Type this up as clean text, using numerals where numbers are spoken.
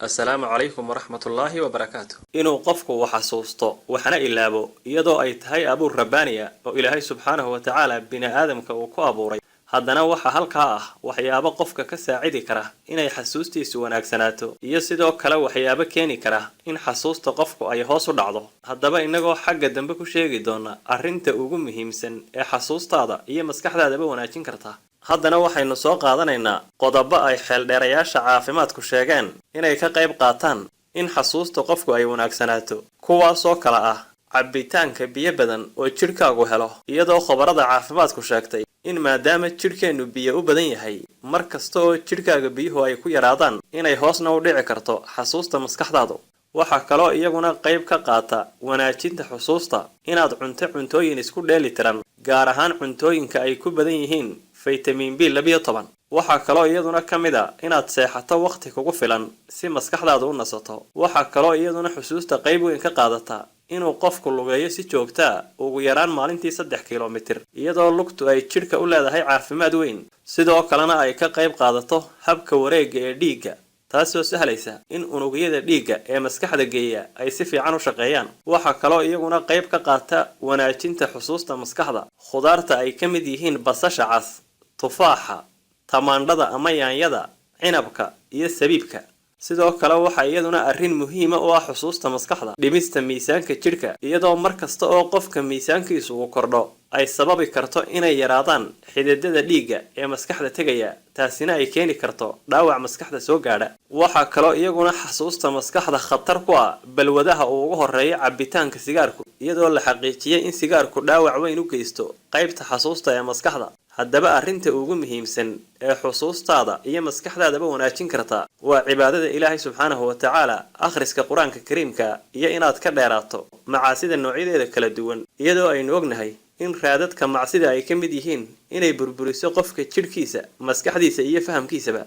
السلام عليكم ورحمة الله وبركاته. إنه قفك وحسوسته وحنا إلابو يدو أي تهي أبو الربانية وإلهي سبحانه وتعالى بنا آدم كوكو أبوري هادنا وحا هالكا وحيابا قفك كساعدي كره إن يحسوستي سواناك سناتو يسيدو كلا وحيابا كيني كره إن حسوست قفك أي هوسو دعضو هادبا إنغو حق دنبكو شيغي دونا أرنت أوغو مهيمسن إي حسوستادا إيا مسكحدا دبا وناجين كرتا haddana waxaynu soo qaadanaynaa qodobo ay xeeldheerayaasha caafimaadku sheegeen inay ka qayb qaataan in xasuusta qofku ay wanaagsanaato kuwaasoo kala ah cabbitaanka biyo badan oo jidhkaagu helo iyadoo khabarada caafimaadku sheegtay in maadaama jidhkeennu biyo u badan yahay mar kasta oo jidhkaaga biyuhu ay ku yaraadaan inay hoosna u dhici karto xasuusta maskaxdaadu waxaa kaloo iyaguna qayb ka qaata wanaajinta xusuusta inaad cuntooyin isku dheeli tiran gaar ahaan cuntooyinka ay ku badan yihiin فيتامين B 12 waxaa kaloo iyaduna kamida inaad seexato waqti kugu filan si maskaxdaadu u nasato waxaa kaloo iyaduna xusuusta qayb weyn ka qaadata inuu qofku lugeeyo si joogto ah ugu yaraan maalintii 3 kiiloomitir iyadoo lugtu ay jidhka u leedahay caafimaad weyn sidoo kalena ay ka qayb qaadato habka wareegga ee dhiigga taasoo sahlaysa in unugyada dhiigga ee maskaxda geeya ay si fiican u shaqeeyaan waxa kaloo iyaguna qayb ka qaata wanaajinta xusuusta maskaxda khudaarta ay ka mid yihiin basasha cas tufaaxa tamaandhada ama yaanyada cinabka iyo sabiibka sidoo kale waxa iyaduna arrin muhiim ah oo ah xusuusta maskaxda dhimista miisaanka jidhka iyadoo mar kasta oo qofka miisaankiisu uu kordho ay sababi karto inay yaraadaan xididada dhiigga ee maskaxda tegaya taasina ay keeni karto dhaawac maskaxda soo gaadha waxa kaloo iyaguna xasuusta maskaxda khatar ku ah balwadaha uu ugu horeeyo cabbitaanka sigaarku iyadoo la xaqiijiyay in sigaarku dhaawac weyn u geysto qaybta xasuusta ee maskaxda haddaba arrinta ugu muhiimsan ee xusuustaada iyo maskaxdaadaba wanaajin karta waa cibaadada Ilaahay subxaanahu wa ta'ala akhriska Quraanka Kariimka iyo inaad ka dheeraato macaasida noocyadeeda kala duwan iyadoo aynu ognahay in raadadka macsida ay ka mid yihiin inay burburiso qofka jidhkiisa maskaxdiisa iyo fahamkiisaba